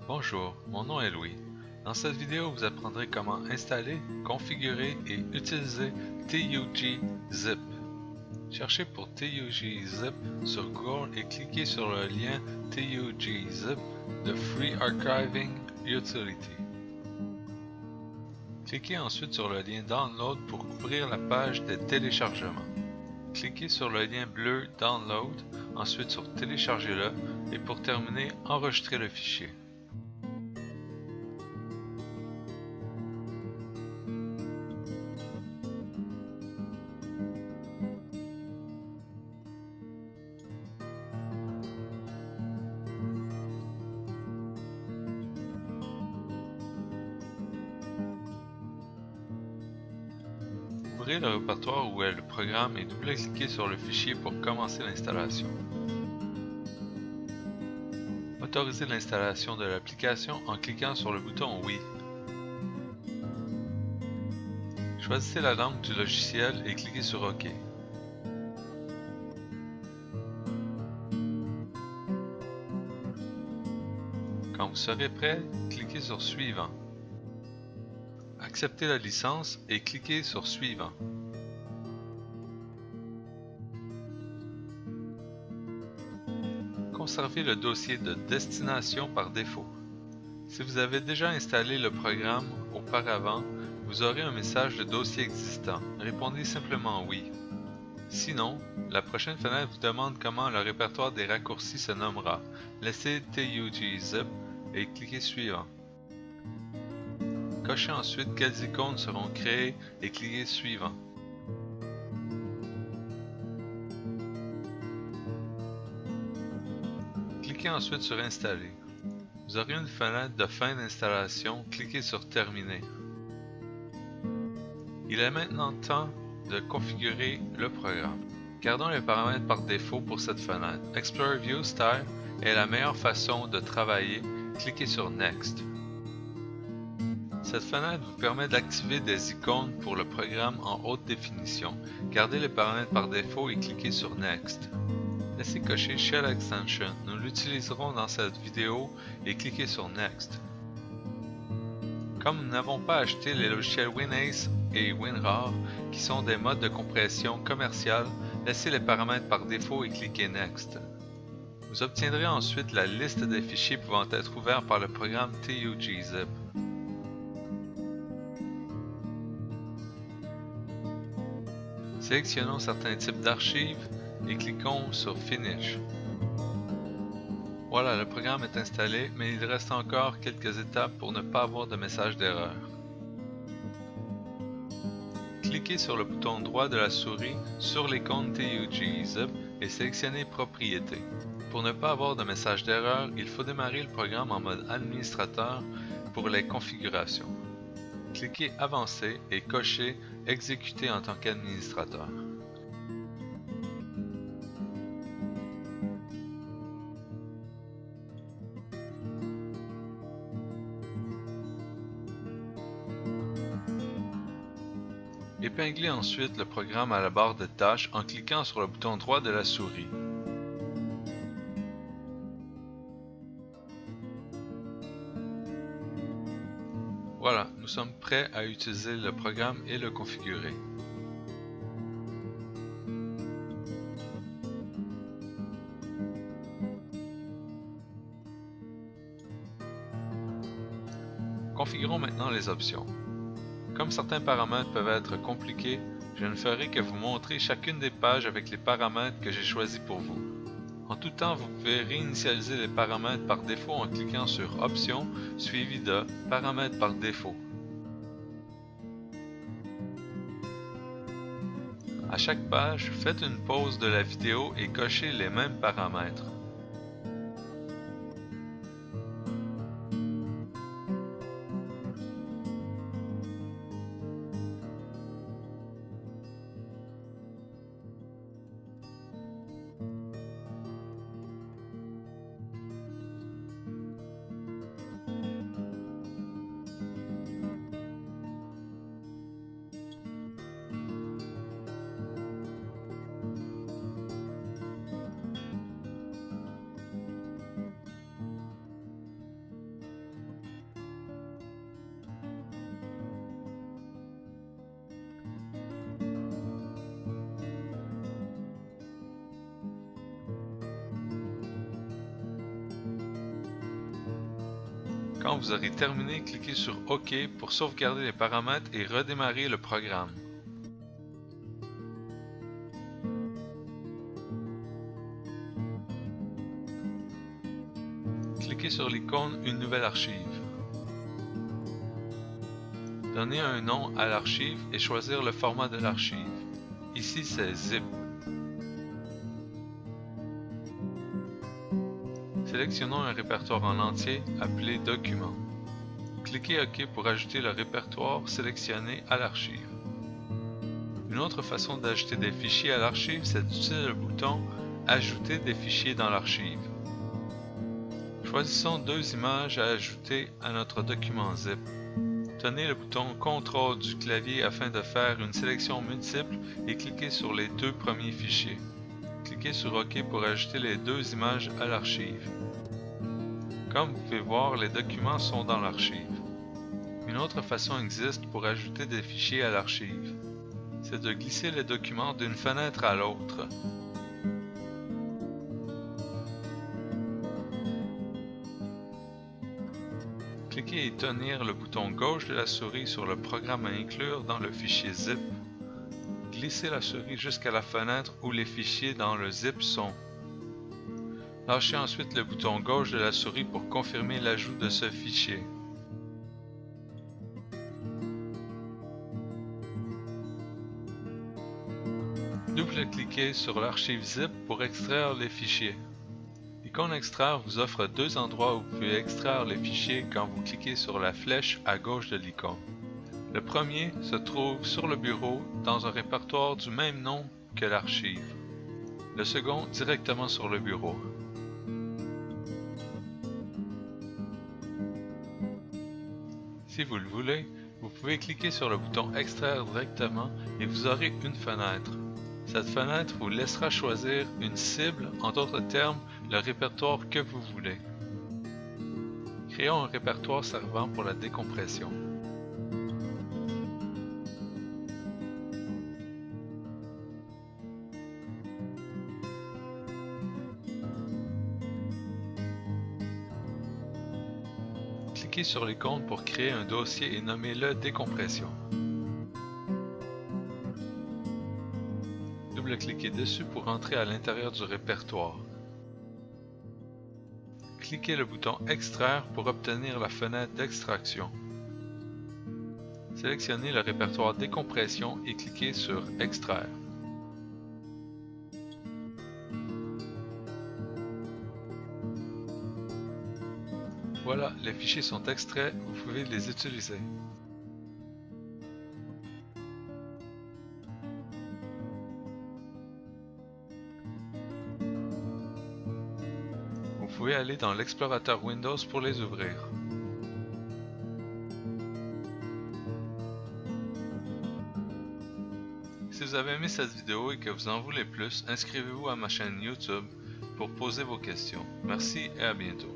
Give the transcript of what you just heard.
Bonjour, mon nom est Louis. Dans cette vidéo, vous apprendrez comment installer, configurer et utiliser TUG Zip. Cherchez pour TUG Zip sur Google et cliquez sur le lien TUG Zip de Free Archiving Utility. Cliquez ensuite sur le lien Download pour ouvrir la page des téléchargements. Cliquez sur le lien bleu Download, ensuite sur Télécharger-le et pour terminer, enregistrez le fichier. Ouvrez le répertoire où est le programme et double-cliquez sur le fichier pour commencer l'installation. Autorisez l'installation de l'application en cliquant sur le bouton Oui. Choisissez la langue du logiciel et cliquez sur OK. Quand vous serez prêt, cliquez sur Suivant. Acceptez la licence et cliquez sur Suivant. Conservez le dossier de destination par défaut. Si vous avez déjà installé le programme auparavant, vous aurez un message de dossier existant. Répondez simplement oui. Sinon, la prochaine fenêtre vous demande comment le répertoire des raccourcis se nommera. Laissez TUG Zip et cliquez Suivant. Cochez ensuite quelles icônes seront créées et cliquez Suivant. Cliquez ensuite sur Installer. Vous aurez une fenêtre de fin d'installation, cliquez sur Terminer. Il est maintenant temps de configurer le programme. Gardons les paramètres par défaut pour cette fenêtre. Explorer View Style est la meilleure façon de travailler, cliquez sur Next. Cette fenêtre vous permet d'activer des icônes pour le programme en haute définition. Gardez les paramètres par défaut et cliquez sur Next. Laissez cocher Shell Extension, nous l'utiliserons dans cette vidéo et cliquez sur Next. Comme nous n'avons pas acheté les logiciels WinAce et WinRAR, qui sont des modes de compression commerciales, laissez les paramètres par défaut et cliquez Next. Vous obtiendrez ensuite la liste des fichiers pouvant être ouverts par le programme TUG Zip. Sélectionnons certains types d'archives et cliquons sur Finish. Voilà, le programme est installé, mais il reste encore quelques étapes pour ne pas avoir de message d'erreur. Cliquez sur le bouton droit de la souris sur l'icône TUG Zip et sélectionnez Propriétés. Pour ne pas avoir de message d'erreur, il faut démarrer le programme en mode administrateur pour les configurations. Cliquez Avancer et cochez Exécuter en tant qu'administrateur. Épinglez ensuite le programme à la barre de tâches en cliquant sur le bouton droit de la souris. Voilà, nous sommes prêts à utiliser le programme et le configurer. Configurons maintenant les options. Comme certains paramètres peuvent être compliqués, je ne ferai que vous montrer chacune des pages avec les paramètres que j'ai choisis pour vous. En tout temps, vous pouvez réinitialiser les paramètres par défaut en cliquant sur Options suivi de Paramètres par défaut. À chaque page, faites une pause de la vidéo et cochez les mêmes paramètres. Quand vous aurez terminé, cliquez sur OK pour sauvegarder les paramètres et redémarrer le programme. Cliquez sur l'icône Une nouvelle archive. Donnez un nom à l'archive et choisir le format de l'archive. Ici, c'est zip. Sélectionnons un répertoire en entier appelé Documents. Cliquez OK pour ajouter le répertoire sélectionné à l'archive. Une autre façon d'ajouter des fichiers à l'archive, c'est d'utiliser le bouton Ajouter des fichiers dans l'archive. Choisissons deux images à ajouter à notre document zip. Tenez le bouton CTRL du clavier afin de faire une sélection multiple et cliquez sur les deux premiers fichiers. Cliquez sur OK pour ajouter les deux images à l'archive. Comme vous pouvez voir, les documents sont dans l'archive. Une autre façon existe pour ajouter des fichiers à l'archive. C'est de glisser les documents d'une fenêtre à l'autre. Cliquez et tenir le bouton gauche de la souris sur le programme à inclure dans le fichier zip. Glissez la souris jusqu'à la fenêtre où les fichiers dans le zip sont. Lâchez ensuite le bouton gauche de la souris pour confirmer l'ajout de ce fichier. Double-cliquez sur l'archive zip pour extraire les fichiers. L'icône extraire vous offre deux endroits où vous pouvez extraire les fichiers quand vous cliquez sur la flèche à gauche de l'icône. Le premier se trouve sur le bureau dans un répertoire du même nom que l'archive. Le second directement sur le bureau. Si vous le voulez, vous pouvez cliquer sur le bouton Extraire directement et vous aurez une fenêtre. Cette fenêtre vous laissera choisir une cible, en d'autres termes, le répertoire que vous voulez. Créons un répertoire servant pour la décompression. Cliquez sur l'icône pour créer un dossier et nommez-le décompression. Double-cliquez dessus pour entrer à l'intérieur du répertoire. Cliquez le bouton Extraire pour obtenir la fenêtre d'extraction. Sélectionnez le répertoire décompression et cliquez sur Extraire. Voilà, les fichiers sont extraits, vous pouvez les utiliser. Vous pouvez aller dans l'explorateur Windows pour les ouvrir. Si vous avez aimé cette vidéo et que vous en voulez plus, inscrivez-vous à ma chaîne YouTube pour poser vos questions. Merci et à bientôt.